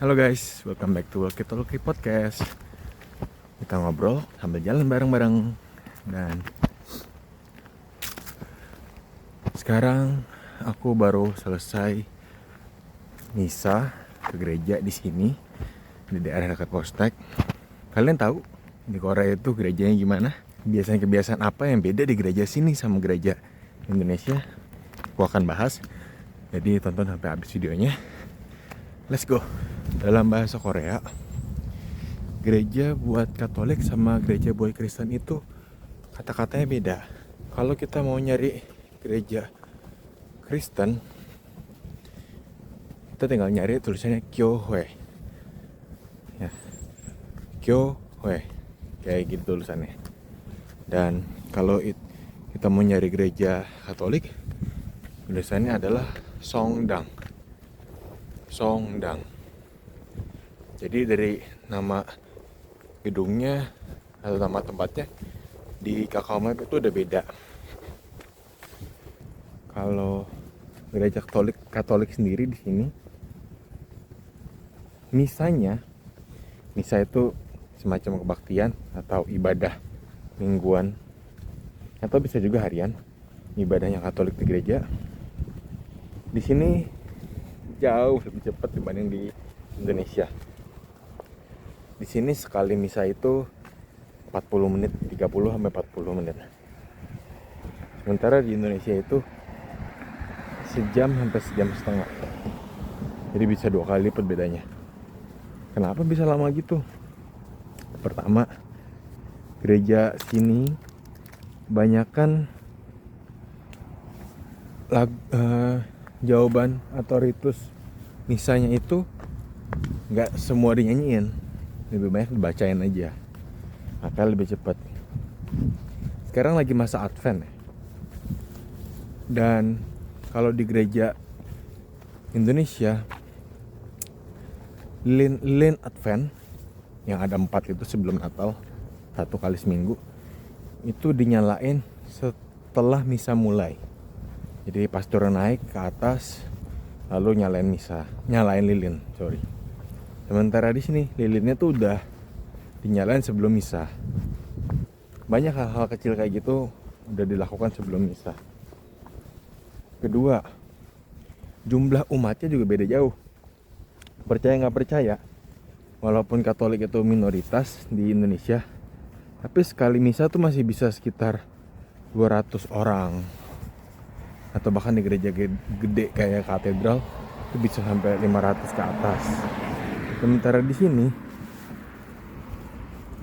Halo guys, welcome back to Walkie Talkie Podcast. Kita ngobrol sambil jalan bareng-bareng. Dan sekarang aku baru selesai misa ke gereja di sini, di daerah dekat Postek. Kalian tahu di Korea itu gerejanya gimana? Biasanya kebiasaan apa yang beda di gereja sini sama gereja Indonesia? Aku akan bahas. Jadi tonton sampai habis videonya. Let's go. Dalam bahasa Korea, gereja buat Katolik sama gereja buat Kristen itu kata-katanya beda. Kalau kita mau nyari gereja Kristen, kita tinggal nyari tulisannya Kyohwe. Ya, Kyohwe. Kayak gitu tulisannya. Dan kalau kita mau nyari gereja Katolik, tulisannya adalah Songdang. Songdang. Jadi dari nama gedungnya atau nama tempatnya di Kakao Map itu udah beda. Kalau gereja Katolik sendiri di sini, misa itu semacam kebaktian atau ibadah mingguan atau bisa juga harian, ibadahnya Katolik di gereja. Di sini jauh lebih cepat dibanding di Indonesia. Di sini sekali misa itu 40 menit, 30 sampai 40 menit. Sementara di Indonesia itu sejam sampai sejam setengah. Jadi bisa 2 kali lipat bedanya. Kenapa bisa lama gitu? Pertama, gereja sini kebanyakan jawaban atau ritus misanya itu nggak semua dinyanyiin, lebih banyak dibacain aja, maka lebih cepat. Sekarang lagi masa Advent ya. Dan kalau di gereja Indonesia, lilin Advent yang ada 4 itu sebelum Natal, 1 kali seminggu, itu dinyalain setelah misa mulai. Jadi pastor naik ke atas lalu nyalain lilin. Sementara di sini lilinnya tuh udah dinyalain sebelum misa. Banyak hal-hal kecil kayak gitu udah dilakukan sebelum misa. Kedua, jumlah umatnya juga beda jauh. Percaya nggak percaya, walaupun Katolik itu minoritas di Indonesia, tapi sekali misa tuh masih bisa sekitar 200 orang. Atau bahkan di gereja gede kayak katedral itu bisa sampai 500 ke atas. Sementara di sini,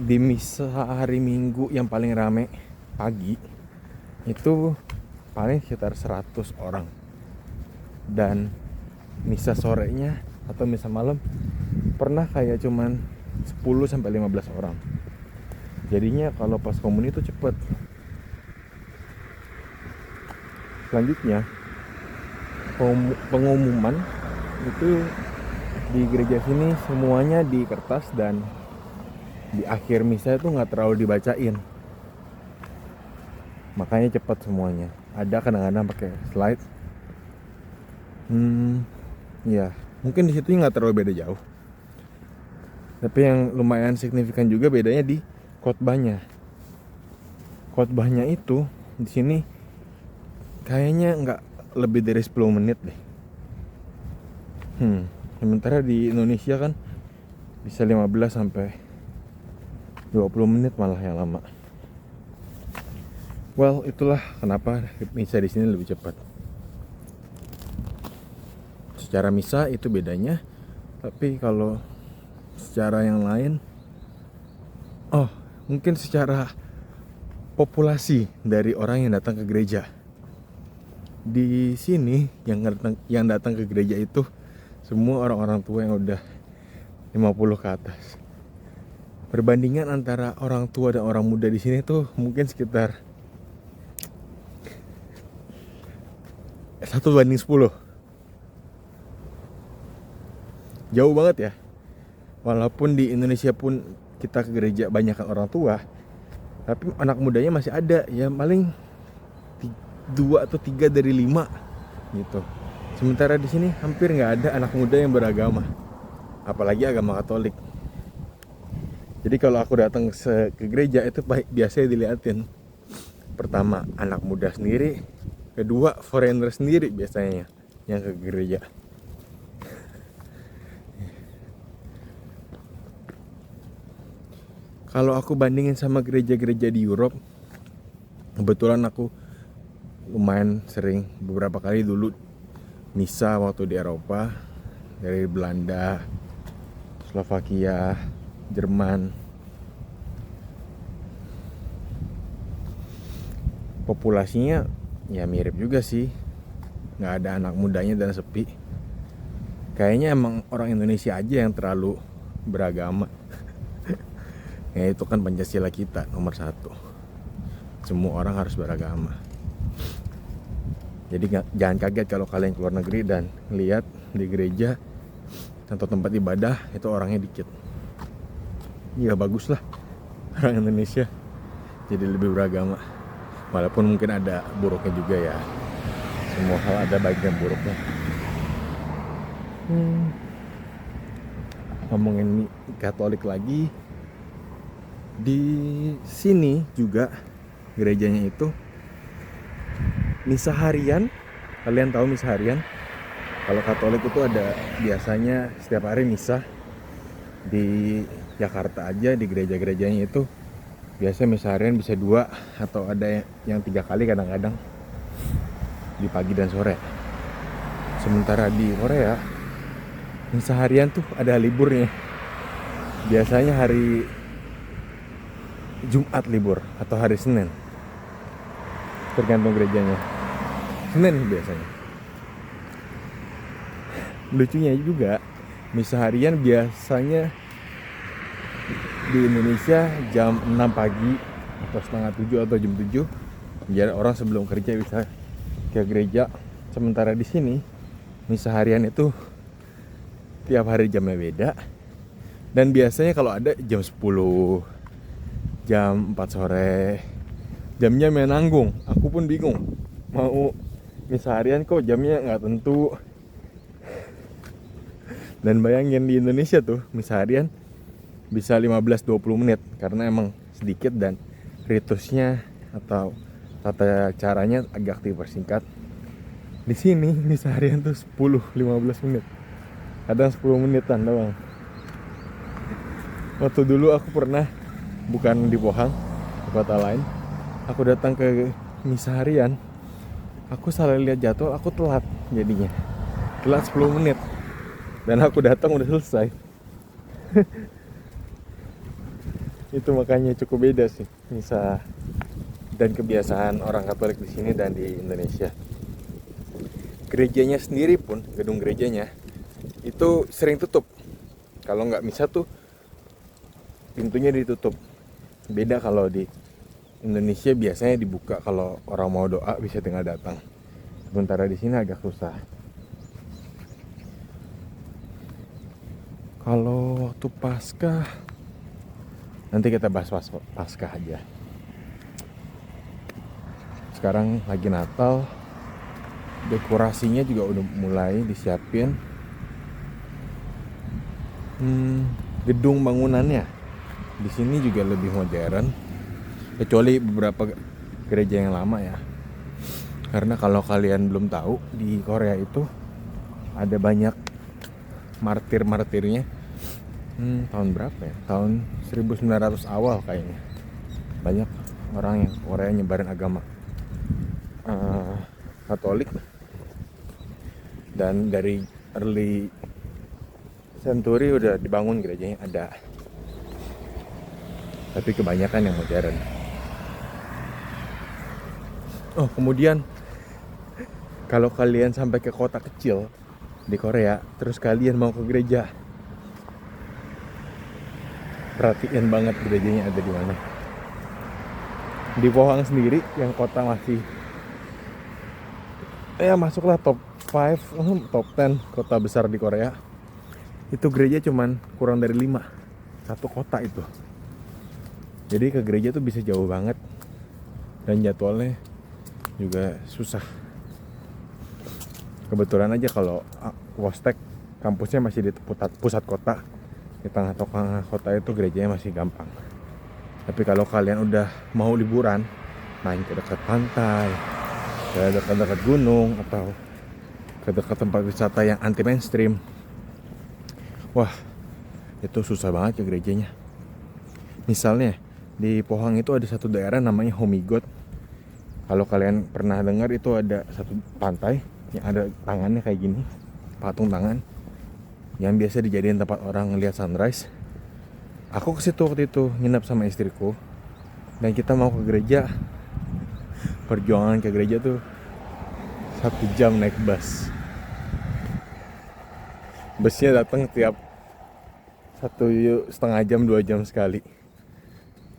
di misa hari Minggu yang paling rame pagi itu paling sekitar 100 orang. Dan misa sorenya atau misa malam pernah kayak cuman 10 sampai 15 orang. Jadinya kalau pas komuni itu cepet. Selanjutnya, pengumuman itu di gereja sini semuanya di kertas dan di akhir misa itu nggak terlalu dibacain, makanya cepat semuanya. Ada kadang-kadang pakai slide. Ya mungkin di situ nggak terlalu beda jauh, tapi yang lumayan signifikan juga bedanya di khotbahnya. Khotbahnya itu di sini kayaknya nggak lebih dari 10 menit deh. Sementara di Indonesia kan bisa 15 sampai 20 menit malah yang lama. Well, itulah kenapa misa di sini lebih cepat. Secara misa itu bedanya, tapi kalau secara yang lain, mungkin secara populasi dari orang yang datang ke gereja. Di sini yang datang ke gereja itu semua orang-orang tua yang udah 50 ke atas. Perbandingan antara orang tua dan orang muda di sini tuh mungkin sekitar 1:10. Jauh banget ya. Walaupun di Indonesia pun kita ke gereja banyak orang tua, tapi anak mudanya masih ada, ya paling 2 atau 3 dari 5 gitu. Sementara di sini hampir nggak ada anak muda yang beragama. apalagi agama Katolik. Jadi kalau aku datang ke gereja itu biasanya diliatin. Pertama anak muda sendiri, kedua foreigner sendiri biasanya yang ke gereja. Kalau aku bandingin sama gereja-gereja di Europe, kebetulan aku lumayan sering beberapa kali dulu misa waktu di Eropa, dari Belanda, Slovakia, Jerman. Populasinya ya mirip juga sih, nggak ada anak mudanya dan sepi. Kayaknya emang orang Indonesia aja yang terlalu beragama. Ya itu kan Pancasila kita nomor 1. Semua orang harus beragama. Jadi jangan kaget kalau kalian keluar negeri dan lihat di gereja atau tempat ibadah itu orangnya dikit. Ya bagus lah orang Indonesia jadi lebih beragama. Walaupun mungkin ada buruknya juga ya. Semua hal ada baik dan buruknya. Ngomongin Katolik lagi, di sini juga gerejanya itu misa harian. Kalian tahu misa harian? Kalau Katolik itu ada biasanya setiap hari misa. Di Jakarta aja di gereja-gerejanya itu biasanya misa harian bisa 2 atau ada yang 3 kali kadang-kadang, di pagi dan sore. Sementara di Korea misa harian tuh ada liburnya. Biasanya hari Jumat libur atau hari Senin, tergantung gerejanya. Senin biasanya. Lucunya juga misa harian biasanya di Indonesia jam 6 pagi atau setengah 7 atau jam 7, biar orang sebelum kerja bisa ke gereja. Sementara di sini misa harian itu tiap hari jamnya beda, dan biasanya kalau ada jam 10, jam 4 sore, jamnya main nanggung. Aku pun bingung mau misa harian kok jamnya nggak tentu. Dan bayangin di Indonesia tuh misa harian bisa 15-20 menit karena emang sedikit dan ritusnya atau tata caranya agak dipersingkat. Di sini misa harian tuh 10-15 menit, kadang 10 menitan doang. Waktu dulu aku pernah, bukan di Pohang, di kota lain, aku datang ke misa harian, aku salah lihat jadwal, aku telat jadinya. Telat 10 menit. Dan aku datang udah selesai. Itu makanya cukup beda sih misa dan kebiasaan orang Katolik di sini dan di Indonesia. Gerejanya sendiri pun, gedung gerejanya itu sering tutup. Kalau nggak misa tuh pintunya ditutup. Beda kalau di Indonesia biasanya dibuka, kalau orang mau doa bisa tinggal datang. Sementara di sini agak susah. Kalau waktu Paskah, nanti kita bahas Paskah aja. Sekarang lagi Natal, dekorasinya juga udah mulai disiapin. Gedung bangunannya di sini juga lebih modern, kecuali beberapa gereja yang lama ya. Karena kalau kalian belum tahu, di Korea itu ada banyak martir-martirnya. Tahun berapa ya? Tahun 1900 awal kayaknya. Banyak orang yang Korea nyebarin agama Katolik. Dan dari early century udah dibangun gerejanya ada. Tapi kebanyakan yang modern. Oh, kemudian kalau kalian sampai ke kota kecil di Korea, terus kalian mau ke gereja, perhatiin banget gerejanya ada di mana. Di Pohang sendiri, yang kota masih masuklah top 5, top 10 kota besar di Korea, itu gereja cuman kurang dari 5, satu kota itu. Jadi ke gereja tuh bisa jauh banget, dan jadwalnya juga susah. Kebetulan aja kalau Wostek kampusnya masih di pusat kota, di tengah-tengah kota itu gerejanya masih gampang. Tapi kalau kalian udah mau liburan, main ke dekat pantai, ke dekat-dekat gunung, atau ke dekat tempat wisata yang anti mainstream, wah itu susah banget ya gerejanya. Misalnya di Pohang itu ada satu daerah namanya Homigot. Kalau kalian pernah dengar, itu ada satu pantai yang ada tangannya kayak gini, patung tangan, yang biasa dijadiin tempat orang ngeliat sunrise. Aku ke situ waktu itu nginep sama istriku, dan kita mau ke gereja. Perjuangan ke gereja tuh 1 jam naik bus. Busnya datang tiap 1,5 jam 2 jam sekali.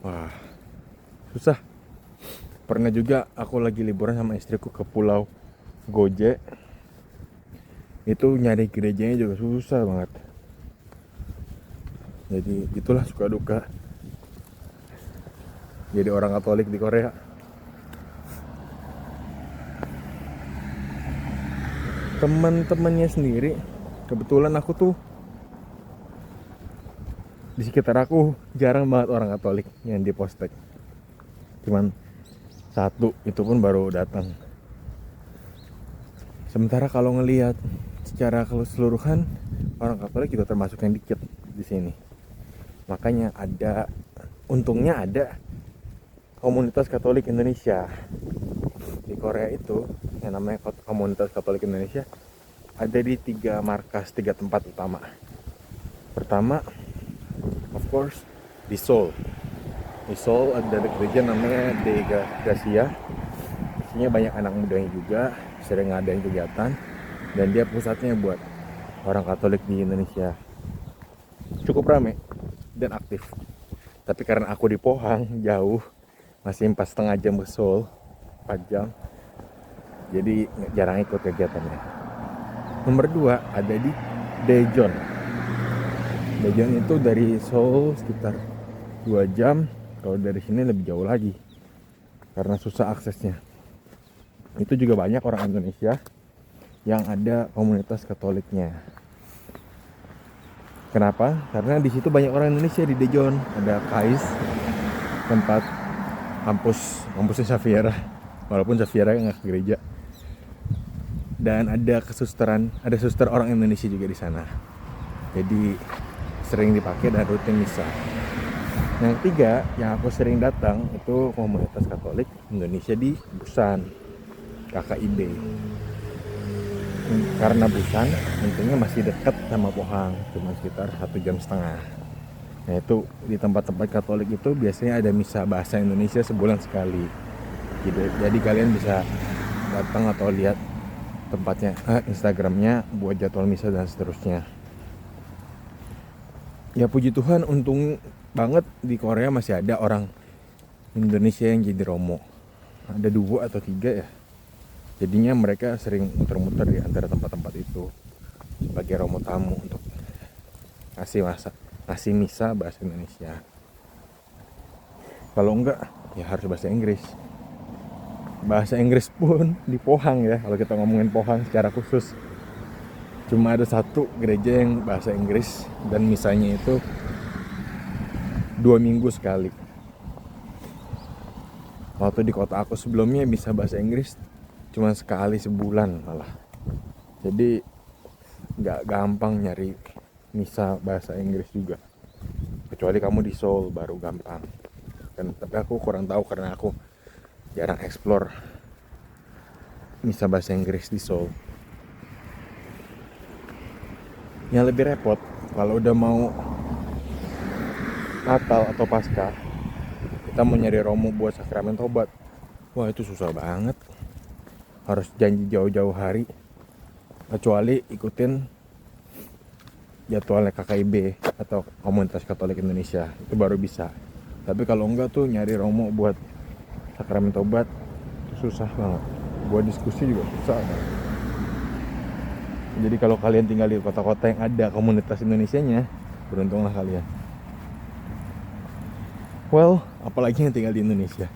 Wah, susah. Pernah juga aku lagi liburan sama istriku ke Pulau Goje. Itu nyari gerejanya juga susah banget. Jadi itulah suka duka jadi orang Katolik di Korea. Teman-temannya sendiri, kebetulan aku tuh di sekitar aku jarang banget orang Katolik yang di Postek. Cuman satu, itu pun baru datang. Sementara kalau ngelihat secara keseluruhan, orang Katolik juga termasuk yang dikit di sini. Makanya untungnya ada komunitas Katolik Indonesia di Korea itu, yang namanya komunitas Katolik Indonesia, ada di 3 markas, 3 tempat utama. Pertama, of course, di Seoul. Di Seoul ada gereja namanya De Gracia. Isinya banyak anak mudanya juga, sering ngadain kegiatan, dan dia pusatnya buat orang Katolik di Indonesia. Cukup rame dan aktif. Tapi karena aku di Pohang, jauh, masih 4,5 jam ke Seoul, 4 jam, jadi jarang ikut kegiatannya. Nomor 2 ada di Daejeon. Daejeon itu dari Seoul sekitar 2 jam. Kalau dari sini lebih jauh lagi karena susah aksesnya. Itu juga banyak orang Indonesia yang ada komunitas Katoliknya. Kenapa? Karena di situ banyak orang Indonesia di Daejeon. Ada KAIS, tempat kampusnya Xaviera, walaupun Xaviera nggak ke gereja. Dan ada ada suster orang Indonesia juga di sana. Jadi sering dipakai dan rutin misa. Yang 3 yang aku sering datang itu komunitas Katolik Indonesia di Busan, KKIB. Karena Busan untungnya masih dekat sama Pohang, cuma sekitar 1,5 jam. Nah itu di tempat-tempat Katolik itu biasanya ada misa bahasa Indonesia sebulan sekali. Jadi kalian bisa datang atau lihat tempatnya, Instagramnya buat jadwal misa dan seterusnya. Ya puji Tuhan, untung banget di Korea masih ada orang Indonesia yang jadi romo. Ada 2 atau 3 ya. Jadinya mereka sering muter-muter di antara tempat-tempat itu sebagai romo tamu untuk ngasih misa bahasa Indonesia. Kalau enggak ya harus bahasa Inggris. Bahasa Inggris pun di Pohang ya, kalau kita ngomongin Pohang secara khusus, cuma ada 1 gereja yang bahasa Inggris, dan misanya itu 2 minggu sekali. Waktu di kota aku sebelumnya bisa bahasa Inggris cuma sekali sebulan malah. Jadi gak gampang nyari misa bahasa Inggris juga, kecuali kamu di Seoul baru gampang. Tapi aku kurang tahu karena aku jarang explore misa bahasa Inggris di Seoul. Yang lebih repot kalau udah mau Natal atau Paskah, kita mau nyari romo buat sakramen tobat. Wah itu susah banget, harus janji jauh-jauh hari, kecuali ikutin jadwalnya KKIB atau Komunitas Katolik Indonesia, itu baru bisa. Tapi kalau enggak tuh nyari romo buat sakramen tobat itu susah banget. Buat diskusi juga susah banget. Jadi kalau kalian tinggal di kota-kota yang ada komunitas Indonesianya, beruntunglah kalian. Well, apalagi yang tinggal di Indonesia.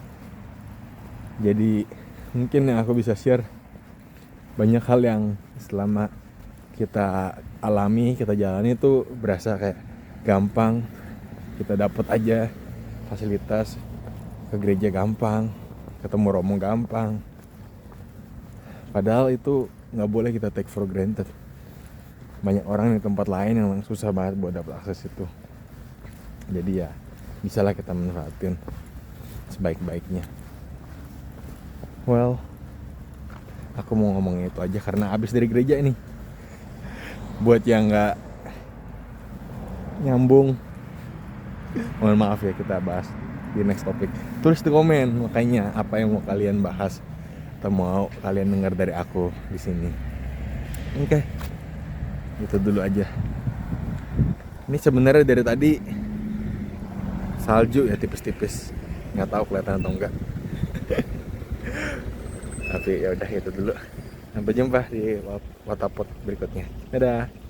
Jadi mungkin yang aku bisa share, banyak hal yang selama kita alami, kita jalani itu berasa kayak gampang. Kita dapat aja fasilitas, ke gereja gampang, ketemu romo gampang. Padahal itu nggak boleh kita take for granted. Banyak orang di tempat lain yang susah banget buat dapat akses itu. Jadi ya bisalah kita manfaatin sebaik-baiknya. Well, aku mau ngomong itu aja karena abis dari gereja ini. Buat yang nggak nyambung, mohon maaf ya, kita bahas di next topic. Tulis di komen makanya apa yang mau kalian bahas atau mau kalian dengar dari aku di sini. Oke. Itu dulu aja. Ini sebenarnya dari tadi salju ya, tipis-tipis. Nggak tahu kelihatan atau enggak. Tapi ya udah, itu dulu. Sampai jumpa di Watapod berikutnya. Dadah.